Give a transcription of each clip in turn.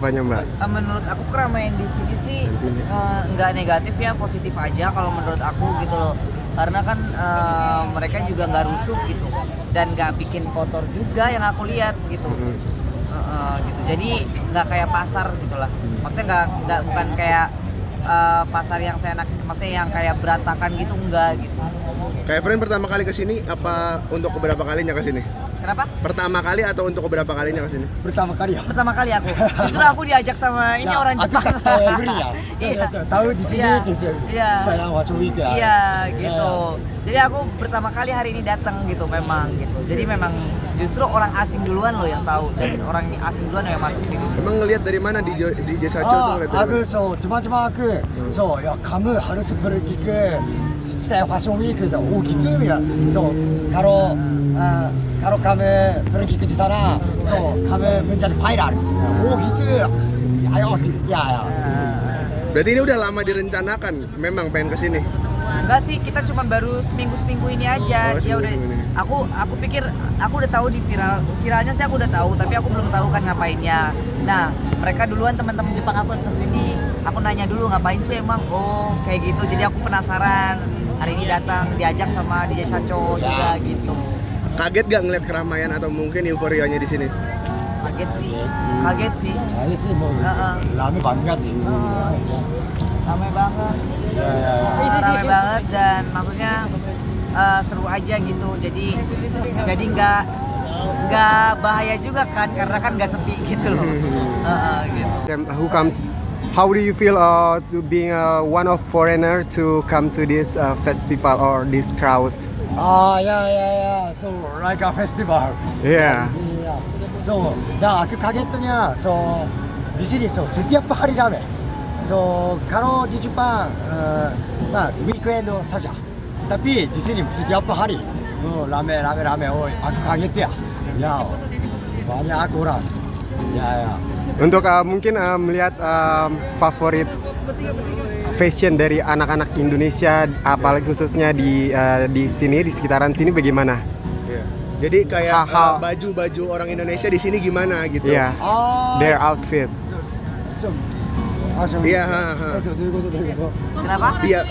tanggapannya Mbak? Menurut aku keramaian di sini sih nggak negatif ya, positif aja kalau menurut aku gitu loh. Karena kan mereka juga nggak rusuh gitu dan nggak bikin kotor juga yang aku lihat gitu. Gitu. Jadi nggak kayak pasar gitulah. Maksudnya nggak bukan kayak pasar yang seenak, maksudnya yang kayak berantakan gitu, enggak gitu. Kayak Evelyn pertama kali kesini apa untuk keberapa kalinya kesini? Kenapa? Pertama kali atau untuk keberapa kalinya kesini? Pertama kali ya. Pertama kali aku. Justru aku diajak sama ini orang Aku Jepang. kan saya beri ya. Iya. Tahu di sini Iya. saya Fashion Week ya. Iya gitu. Jadi aku pertama kali hari ini datang gitu memang gitu. Jadi memang justru orang asing duluan loh yang tahu dan orang asing duluan yang masuk sini. Emang ngelihat dari mana di Jesacho tuh ngeliat dari aku mana? cuma aku ya kamu harus pergi ke setiap Fashion Week dan gitu ya. Kalau kamu pergi ke sana, kamu menjadi viral. Gitu. Ayo ya. Berarti ini udah lama direncanakan, memang pengen kesini. Enggak sih, kita cuma baru seminggu ini aja. Oh, Ya udah, seminggu ini. aku pikir aku udah tahu di viralnya sih aku udah tahu, tapi aku belum tahu kan ngapainnya. Nah, mereka duluan teman-teman Jepang aku kesini, aku nanya dulu ngapain sih emang. Oh, kayak gitu. Jadi aku penasaran. Hari ini datang diajak sama DJ Shacho juga gitu. Kaget gak ngeliat keramaian atau mungkin euforianya di sini? Kaget sih. Ayo sih mau rame banget. Ramai banget. Ya. Ramai banget dan maksudnya seru aja gitu. Jadi nggak bahaya juga kan karena kan nggak sepi gitu loh. Gitu. Who come? How do you feel to being one of foreigner to come to this festival or this crowd? Ya. So like a festival. Yeah. Aku kagetnya di sini setiap hari rame. Kalau di Jepang weekend saja. Tapi di sini setiap hari rame. Oh, aku kaget ya. Ya, banyak orang. Ya. Untuk mungkin melihat favorit fashion dari anak-anak Indonesia, apalagi khususnya di sini di sekitaran sini bagaimana? Jadi kayak baju-baju orang Indonesia di sini gimana gitu? Yeah. Their outfit. Iya. Kenapa? Iya,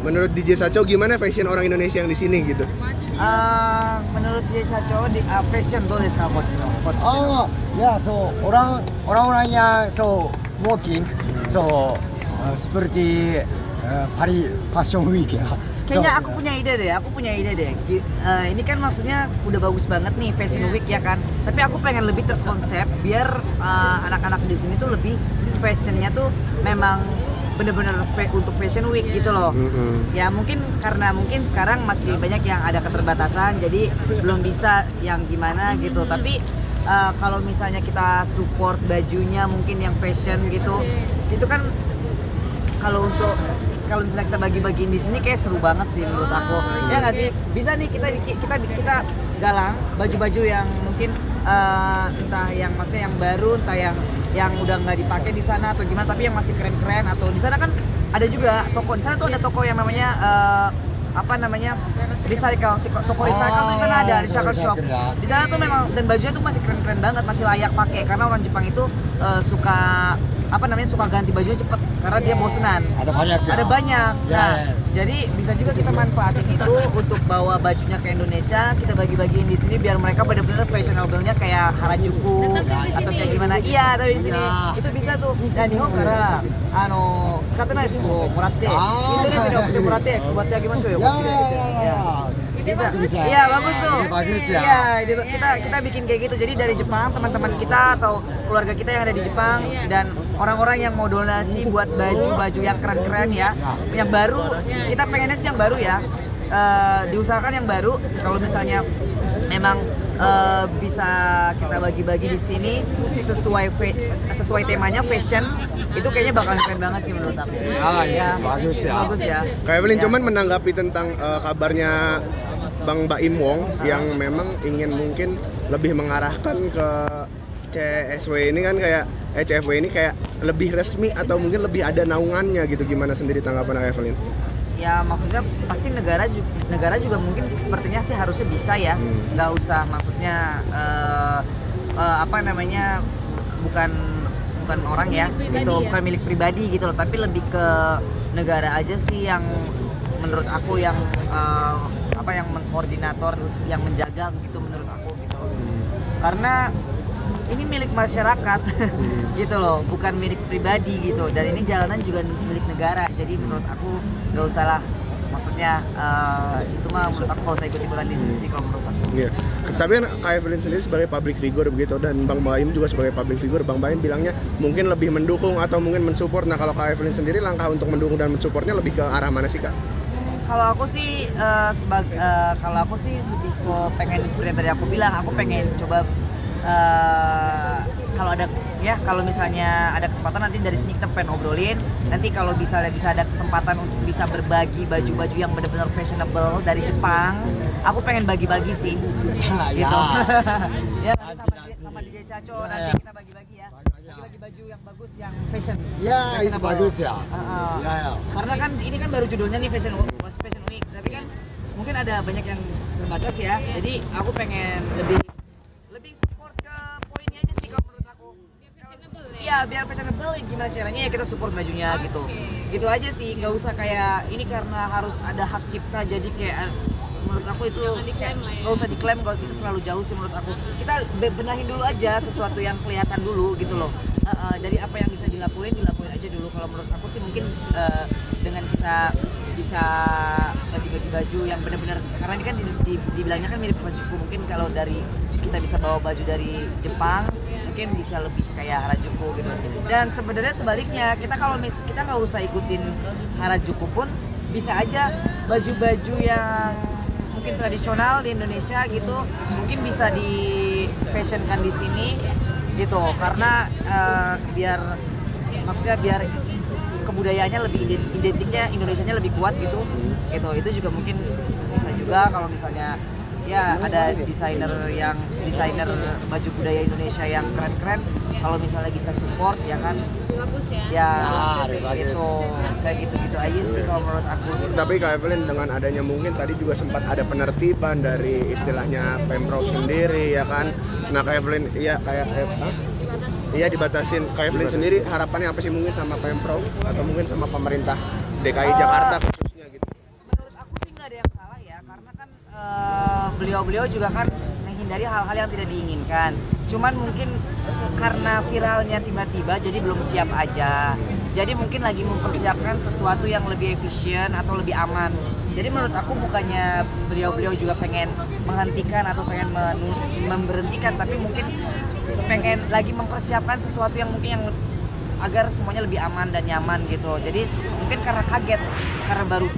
menurut DJ Shacho gimana fashion orang Indonesia yang di sini gitu? Menurut DJ Shacho di fashion tuh Orang-orang yang walking seperti Paris Fashion Week ya. Kayaknya aku punya ide deh. Ini kan maksudnya udah bagus banget nih Fashion Week ya kan. Tapi aku pengen lebih terkonsep biar anak-anak di sini tuh lebih fashionnya tuh memang bener-bener untuk Fashion Week gitu loh. Ya mungkin karena sekarang masih banyak yang ada keterbatasan jadi belum bisa yang gimana gitu. Tapi kalau misalnya kita support bajunya mungkin yang fashion gitu, itu kan kalau misalnya kita bagi-bagiin di sini kayak seru banget sih menurut aku. Ya nggak sih? Bisa nih kita galang baju-baju yang mungkin entah yang maksudnya yang baru, entah yang udah nggak dipakai di sana atau gimana, tapi yang masih keren-keren. Atau di sana kan ada juga toko, di sana tuh ada toko yang namanya recycle, toko recycle tuh di sana ada recycle shop. Di sana tuh memang dan bajunya tuh masih keren-keren banget, masih layak pakai karena orang Jepang itu suka ganti bajunya cepet karena dia bosenan. Ada banyak. Nah, jadi bisa juga kita manfaatin itu untuk bawa bajunya ke Indonesia, kita bagi-bagiin di sini biar mereka benar-benar fashionable-nya kayak Harajuku atau kayak gimana. Iya, tapi di sini itu bisa tuh. Dan Nihon kara使ってない服をもらってインドネシアに送ってもらって配ってあげましょうよ。Bisa. Iya, bagus tuh. Bagus ya. Iya, kita bikin kayak gitu. Jadi dari Jepang, teman-teman kita atau keluarga kita yang ada di Jepang dan orang-orang yang mau donasi buat baju-baju yang keren-keren ya. Yang baru, kita pengennya sih yang baru ya. Diusahakan yang baru. Kalau misalnya memang bisa kita bagi-bagi di sini sesuai temanya fashion, itu kayaknya bakalan keren banget sih menurut aku. Bagus ya. Kayak Evelyn cuman menanggapi tentang kabarnya Bang Baim Wong yang memang ingin mungkin lebih mengarahkan ke CSW ini kan kayak CFW ini kayak lebih resmi atau mungkin lebih ada naungannya gitu. Gimana sendiri tanggapan Evelyn? Ya maksudnya pasti negara juga mungkin sepertinya sih harusnya bisa ya, nggak usah maksudnya bukan bukan orang ya, Milik pribadi gitu, ya? bukan milik pribadi gitu loh, tapi lebih ke negara aja sih yang menurut aku yang yang mengkoordinator, yang menjaga gitu menurut aku gitu. Karena ini milik masyarakat gitu loh, bukan milik pribadi gitu, dan ini jalanan juga milik negara, jadi menurut aku nggak usah lah, maksudnya itu mah menurut aku nggak usah ikut-ikutan di sini sih kalau menurut aku. Iya. Tapi kan Kak Evelyn sendiri sebagai public figure begitu, dan Bang Baim juga sebagai public figure. Bang Baim bilangnya mungkin lebih mendukung atau mungkin mensupport. Nah kalau Kak Evelyn sendiri langkah untuk mendukung dan mensupportnya lebih ke arah mana sih Kak? Kalau aku sih kalau aku sih lebih ke pengen seperti yang tadi aku bilang, aku pengen coba kalau misalnya ada kesempatan nanti dari sini kita pengen obrolin, nanti kalau bisa ada kesempatan untuk bisa berbagi baju-baju yang benar-benar fashionable dari Jepang, aku pengen bagi-bagi sih gitu. Ya nanti sama DJ Shacho nanti kita bagi-bagi ya, bagi-bagi baju yang bagus, yang fashion. Ya, itu fashionable. bagus ya. Ya. Karena kan ini kan baru judulnya nih Fashion Week, tapi kan mungkin ada banyak yang terbatas ya. Jadi aku pengen lebih support ke poinnya aja sih kalau menurut aku. Iya, biar fashionable, gimana caranya ya kita support bajunya gitu. Gitu aja sih, nggak usah kayak ini karena harus ada hak cipta jadi kayak menurut aku itu diklaim lah ya. nggak usah diklaim, kalau itu terlalu jauh sih menurut aku. Kita benahin dulu aja sesuatu yang kelihatan dulu gitu loh. Dari apa yang bisa dilakuin aja dulu. Kalau menurut aku sih mungkin dengan kita bisa bagi-bagi baju yang benar-benar, karena ini kan dibilangnya kan mirip Harajuku, mungkin kalau dari kita bisa bawa baju dari Jepang mungkin bisa lebih kayak Harajuku gitu. Dan sebenarnya sebaliknya, kita nggak usah ikutin Harajuku pun bisa aja baju-baju yang mungkin tradisional di Indonesia gitu mungkin bisa di fashionkan di sini gitu, karena biar kebudayaannya lebih identiknya Indonesianya lebih kuat gitu. Itu juga mungkin bisa juga kalau misalnya ya ada desainer baju budaya Indonesia yang keren-keren, kalau misalnya bisa support ya kan, Bagus ya. ya bagus. gitu, kayak gitu aja sih kalau menurut aku. Tapi Kak Evelyn dengan adanya mungkin tadi juga sempat ada penertiban dari istilahnya Pemprov sendiri ya kan. Nah Kak Evelyn dibatasin. Kak Evelyn sendiri harapannya apa sih mungkin sama Pemprov atau mungkin sama pemerintah DKI Jakarta khususnya gitu? Menurut aku sih nggak ada yang salah ya, karena kan beliau juga kan menghindari hal-hal yang tidak diinginkan. Cuman mungkin karena viralnya tiba-tiba jadi belum siap aja. Jadi mungkin lagi mempersiapkan sesuatu yang lebih efisien atau lebih aman. Jadi menurut aku bukannya beliau juga pengen menghentikan atau pengen memberhentikan, tapi mungkin pengen lagi mempersiapkan sesuatu yang mungkin yang agar semuanya lebih aman dan nyaman gitu. Jadi mungkin karena kaget, karena baru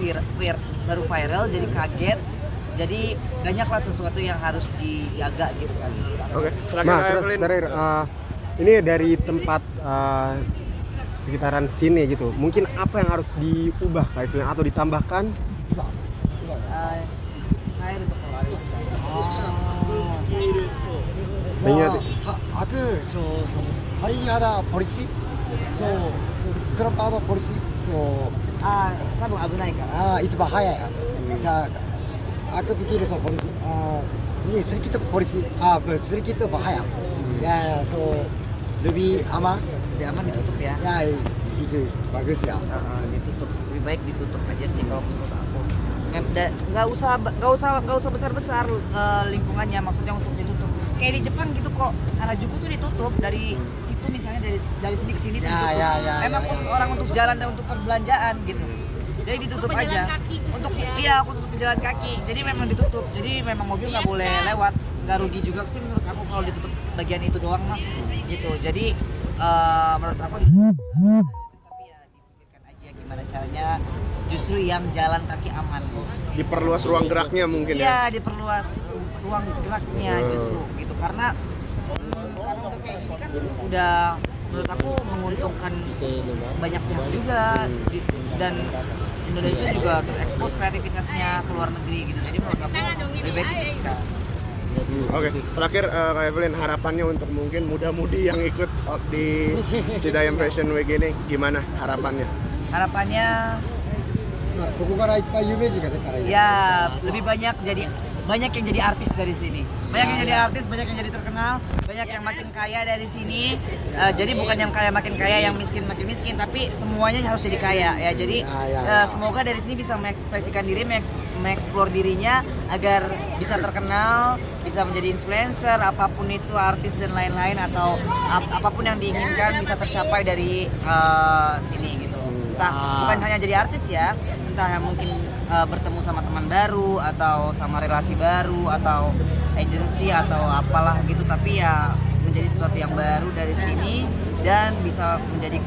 viral jadi kaget. Jadi banyaklah sesuatu yang harus dijaga gitu kan. Oke, silakan Nah, Kak terus Evelyn. terakhir, ini dari tempat sekitaran sini gitu, mungkin apa yang harus diubah Kak Evelyn atau ditambahkan? Air untuk Ingat. hari ini ada polisi, so kenapa ada polisi, so 多分危ないから。 itu bahaya ya. Aku pikir so polisi, ini sedikit polisi, sedikit bahaya. Ya, so lebih aman, Lebih aman ditutup ya. ya itu bagus ya. Ditutup, lebih baik ditutup aja sih kalau menurut aku. Nggak usah besar lingkungannya, maksudnya untuk ditutup. Kayak di Jepang gitu kok, Harajuku tuh ditutup dari situ, misalnya dari sini ke sini tuh ditutup. Emang khusus orang untuk jalan dan untuk perbelanjaan gitu. Jadi ditutup Pejalan aja. kaki khusus Untuk ya? iya khusus pejalan kaki. Jadi memang ditutup. Jadi memang mobil nggak boleh lewat. Nggak rugi juga sih menurut aku kalau ditutup bagian itu doang mah. Gitu. Jadi menurut aku tapi ya dipikirkan aja gimana caranya justru yang jalan kaki aman. Diperluas ruang geraknya mungkin ya. Iya, diperluas ruang geraknya justru gitu, karena udah kayak gini kan udah menurut aku menguntungkan banyak pihak juga dan Indonesia juga terekspos kreativitasnya ke luar negeri gitu. Jadi menurut aku lebih baik diteruskan. Oke, terakhir Kak Evelyn harapannya untuk mungkin muda-mudi yang ikut di Citayam Fashion Week ini gimana harapannya? Harapannya ここからいっぱい有名人が出たらいいな。 ya lebih banyak jadi banyak yang jadi artis dari sini. Banyak yang jadi artis, banyak yang jadi terkenal, banyak yang makin kaya dari sini. Jadi bukan yang kaya makin kaya, yang miskin makin miskin, tapi semuanya harus jadi kaya ya. Jadi semoga dari sini bisa mengekspresikan diri, mengeksplor dirinya agar bisa terkenal, bisa menjadi influencer, apapun itu artis dan lain-lain atau apapun yang diinginkan bisa tercapai dari sini gitu. Entah bukan hanya jadi artis ya, entah mungkin bertemu sama teman baru atau sama relasi baru atau agensi atau apalah gitu, tapi ya menjadi sesuatu yang baru dari sini dan bisa menjadi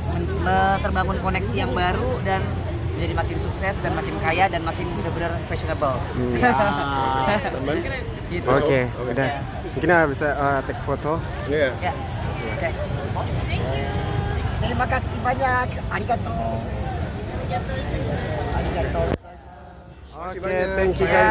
terbangun koneksi yang baru dan menjadi makin sukses dan makin kaya dan makin benar-benar fashionable. Teman. Gitu. Oke, udah. Mungkin bisa take foto. Iya. Ya. Oke. Terima kasih banyak. Arigato. Arigato. Oke, thank you guys.